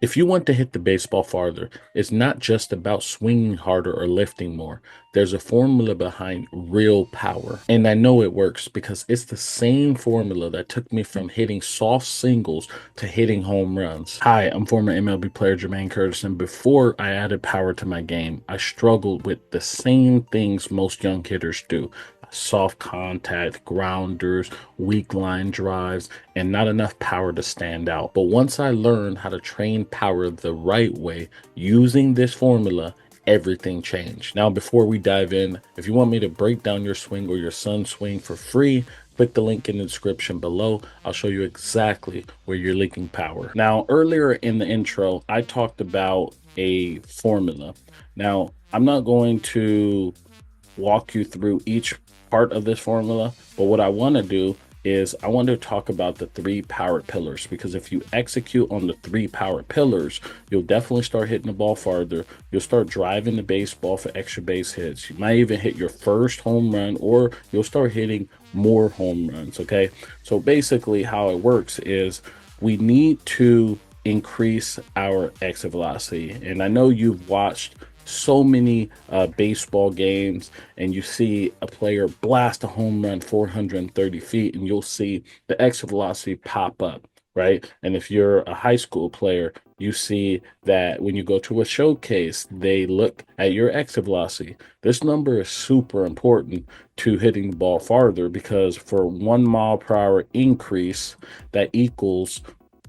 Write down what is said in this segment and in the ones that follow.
If you want to hit the baseball farther, it's not just about swinging harder or lifting more. There's a formula behind real power. And I know it works because it's the same formula that took me from hitting soft singles to hitting home runs. Hi, I'm former MLB player Jermaine Curtis, and before I added power to my game, I struggled with the same things most young hitters do: soft contact, grounders, weak line drives, and not enough power to stand out. But once I learned how to train power the right way using this formula, everything changed. Now, before we dive in, if you want me to break down your swing or your son's swing for free, click the link in the description below. I'll show you exactly where you're leaking power. Now, earlier in the intro, I talked about a formula. Now, I'm not going to walk you through each part of this formula, but what I want to do is I want to talk about the three power pillars, because if you execute on the three power pillars, you'll definitely start hitting the ball farther. You'll start driving the baseball for extra base hits. You might even hit your first home run, or you'll start hitting more home runs. Okay, so basically how it works is we need to increase our exit velocity. And I know you've watched so many baseball games, and you see a player blast a home run 430 feet, and you'll see the exit velocity pop up, right? And if you're a high school player, you see that when you go to a showcase, they look at your exit velocity. This number is super important to hitting the ball farther, because for 1 mile per hour increase, that equals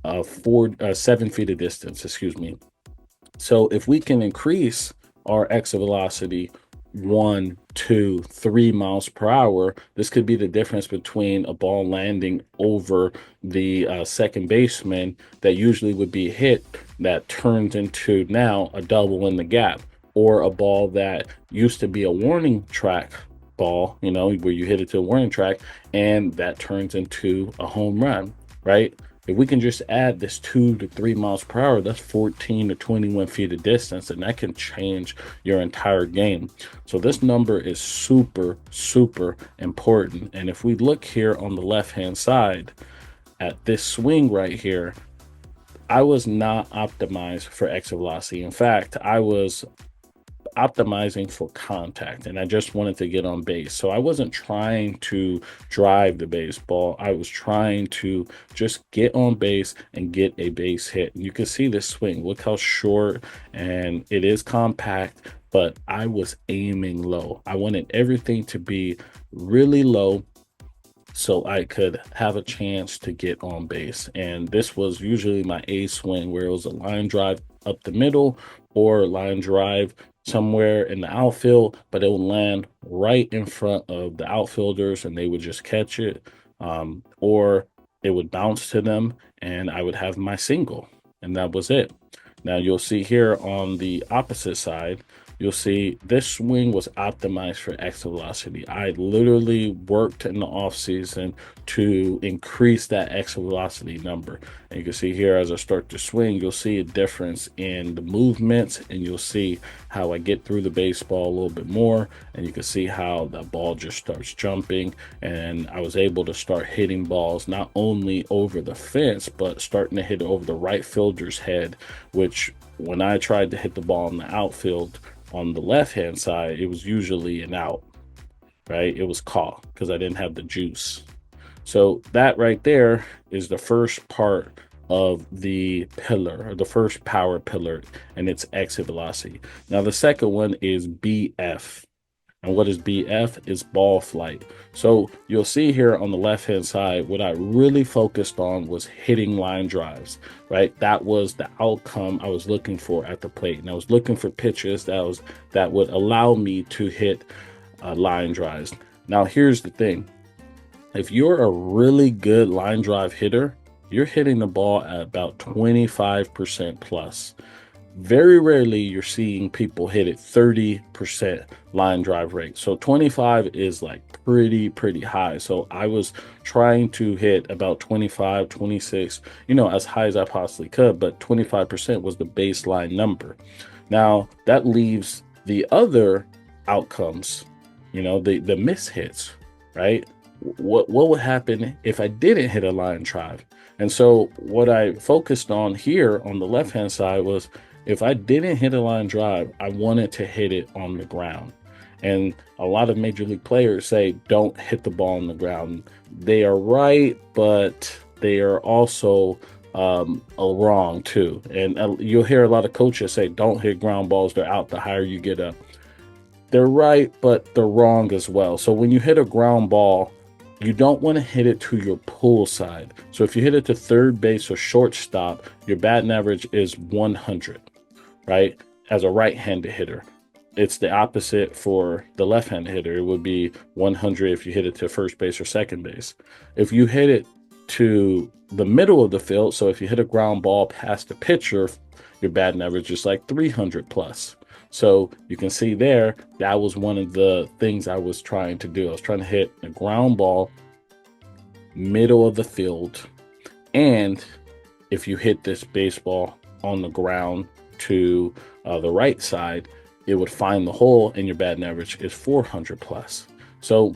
7 feet of distance, excuse me. So if we can increase our exit velocity 1, 2, 3 miles per hour, this could be the difference between a ball landing over the second baseman that usually would be hit, that turns into now a double in the gap, or a ball that used to be a warning track ball, where you hit it to a warning track, and that turns into a home run, right? If we can just add this 2 to 3 miles per hour, that's 14 to 21 feet of distance, and that can change your entire game. So this number is super, super important. And if we look here on the left-hand side at this swing right here, I was not optimized for exit velocity. In fact, I was optimizing for contact, and I just wanted to get on base. So I wasn't trying to drive the baseball. I was trying to just get on base and get a base hit. And you can see this swing. Look how short, and it is compact, but I was aiming low. I wanted everything to be really low so I could have a chance to get on base. And this was usually my A swing, where it was a line drive up the middle or line drive somewhere in the outfield, but it would land right in front of the outfielders and they would just catch it, or it would bounce to them and I would have my single, and that was it. Now you'll see here on the opposite side, you'll see this swing was optimized for exit velocity. I literally worked in the off season to increase that exit velocity number. And you can see here, as I start to swing, you'll see a difference in the movements, and you'll see how I get through the baseball a little bit more. And you can see how the ball just starts jumping, and I was able to start hitting balls not only over the fence, but starting to hit over the right fielder's head, which when I tried to hit the ball in the outfield on the left hand side, it was usually an out, right? It was caught because I didn't have the juice. So that right there is the first part of the pillar, or the first power pillar, and it's exit velocity. Now the second one is BF. And what is BF? Is ball flight. So you'll see here on the left hand side, what I really focused on was hitting line drives, right? That was the outcome I was looking for at the plate. And I was looking for pitches that would allow me to hit line drives. Now here's the thing. If you're a really good line drive hitter, you're hitting the ball at about 25% plus. Very rarely you're seeing people hit it 30% line drive rate. So 25 is like pretty high. So I was trying to hit about 25, 26, as high as I possibly could, but 25% was the baseline number. Now that leaves the other outcomes, the miss hits, right? What would happen if I didn't hit a line drive? And so what I focused on here on the left-hand side was if I didn't hit a line drive, I wanted to hit it on the ground. And a lot of major league players say, don't hit the ball on the ground. They are right, but they are also wrong too. And you'll hear a lot of coaches say, don't hit ground balls. They're out the higher you get up. They're right, but they're wrong as well. So when you hit a ground ball, you don't want to hit it to your pull side. So if you hit it to third base or shortstop, your batting average is 100, right? As a right-handed hitter. It's the opposite for the left-handed hitter. It would be 100 if you hit it to first base or second base. If you hit it to the middle of the field, so if you hit a ground ball past the pitcher, your batting average is like 300 plus. So you can see there, that was one of the things I was trying to do. I was trying to hit a ground ball, middle of the field. And if you hit this baseball on the ground to the right side, it would find the hole and your batting average is 400 plus. So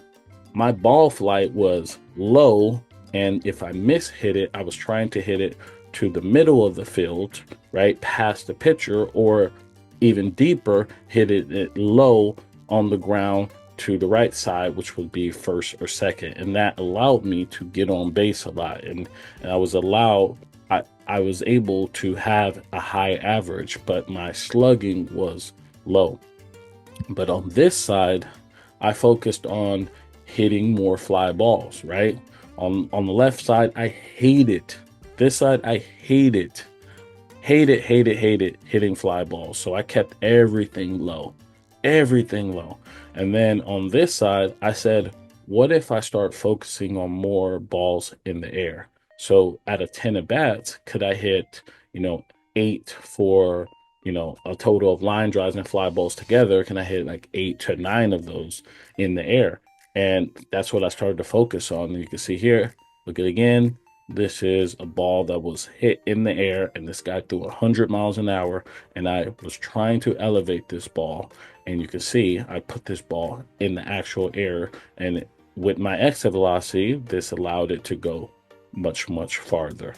my ball flight was low. And if I hit it, I was trying to hit it to the middle of the field, right, past the pitcher, or even deeper, hit it low on the ground to the right side, which would be first or second. And that allowed me to get on base a lot. And I was able to have a high average, but my slugging was low. But on this side, I focused on hitting more fly balls, right? On the left side, I hate it. This side, I hate it. Hate it hitting fly balls. So I kept everything low. And then on this side, I said, what if I start focusing on more balls in the air? So out of 10 at bats, could I hit, 8 for, a total of line drives and fly balls together? Can I hit like 8 to 9 of those in the air? And that's what I started to focus on. And you can see here, look at it again. This is a ball that was hit in the air, and this guy threw 100 miles an hour, and I was trying to elevate this ball. And you can see I put this ball in the actual air, and with my exit velocity, this allowed it to go much, much farther.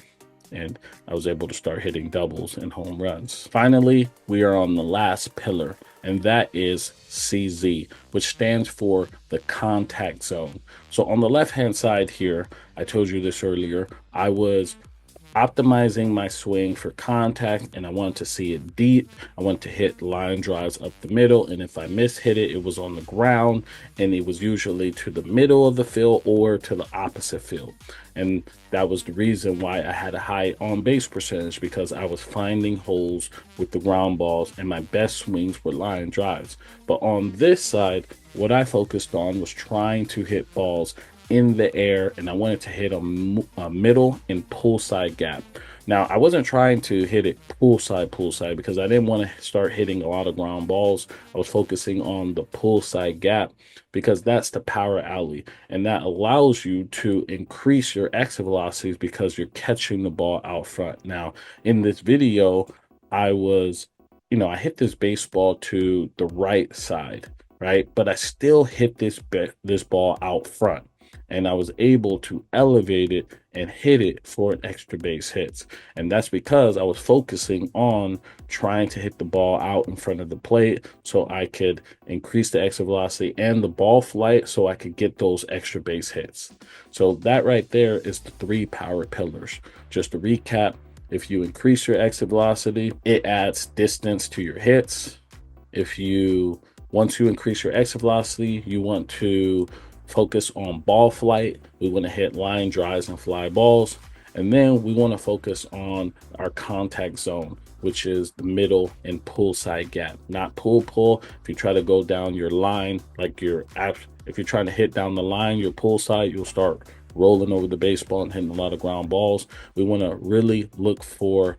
And I was able to start hitting doubles and home runs. Finally, we are on the last pillar, and that is CZ, which stands for the contact zone. So on the left-hand side here, I told you this earlier, I was optimizing my swing for contact, and I wanted to see it deep. I wanted to hit line drives up the middle, and if I hit it, it was on the ground, and it was usually to the middle of the field or to the opposite field. And that was the reason why I had a high on base percentage, because I was finding holes with the ground balls, and my best swings were line drives. But on this side, what I focused on was trying to hit balls in the air, and I wanted to hit a middle and pull side gap. Now, I wasn't trying to hit it pull side because I didn't want to start hitting a lot of ground balls. I was focusing on the pull side gap because that's the power alley, and that allows you to increase your exit velocities because you're catching the ball out front. Now, in this video, I hit this baseball to the right side, right? But I still hit this ball out front. And I was able to elevate it and hit it for an extra base hits. And that's because I was focusing on trying to hit the ball out in front of the plate so I could increase the exit velocity and the ball flight so I could get those extra base hits. So that right there is the 3 power pillars. Just to recap, if you increase your exit velocity, it adds distance to your hits. Once you increase your exit velocity, you want to focus on ball flight. We want to hit line drives and fly balls. And then we want to focus on our contact zone, which is the middle and pull side gap, not pull. If you try to go down your line, if you're trying to hit down the line, your pull side, you'll start rolling over the baseball and hitting a lot of ground balls. We want to really look for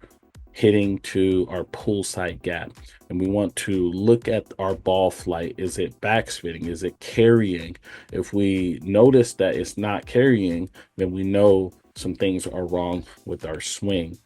hitting to our pull side gap. And we want to look at our ball flight. Is it backspinning? Is it carrying? If we notice that it's not carrying, then we know some things are wrong with our swing.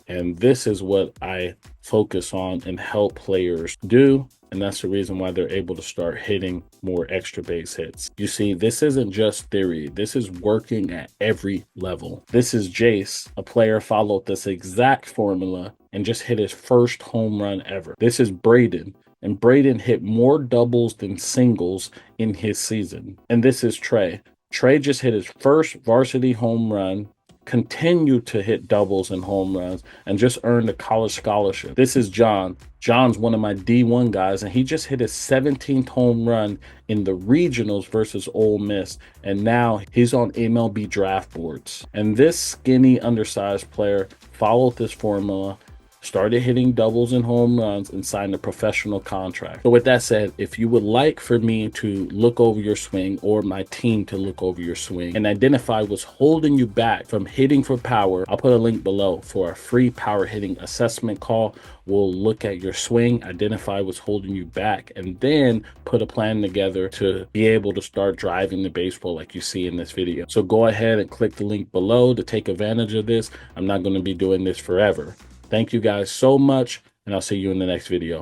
And this is what I focus on and help players do. And that's the reason why they're able to start hitting more extra base hits. You see, this isn't just theory. This is working at every level. This is Jace. A player followed this exact formula and just hit his first home run ever. This is Braden. And Braden hit more doubles than singles in his season. And this is Trey. Trey just hit his first varsity home run, continued to hit doubles and home runs, and just earned a college scholarship. This is John. John's one of my D1 guys, and he just hit his 17th home run in the regionals versus Ole Miss, and now he's on MLB draft boards. And this skinny, undersized player followed this formula, started hitting doubles and home runs, and signed a professional contract. So with that said, if you would like for me to look over your swing, or my team to look over your swing and identify what's holding you back from hitting for power, I'll put a link below for a free power hitting assessment call. We'll look at your swing, identify what's holding you back, and then put a plan together to be able to start driving the baseball like you see in this video. So go ahead and click the link below to take advantage of this. I'm not going to be doing this forever. Thank you guys so much, and I'll see you in the next video.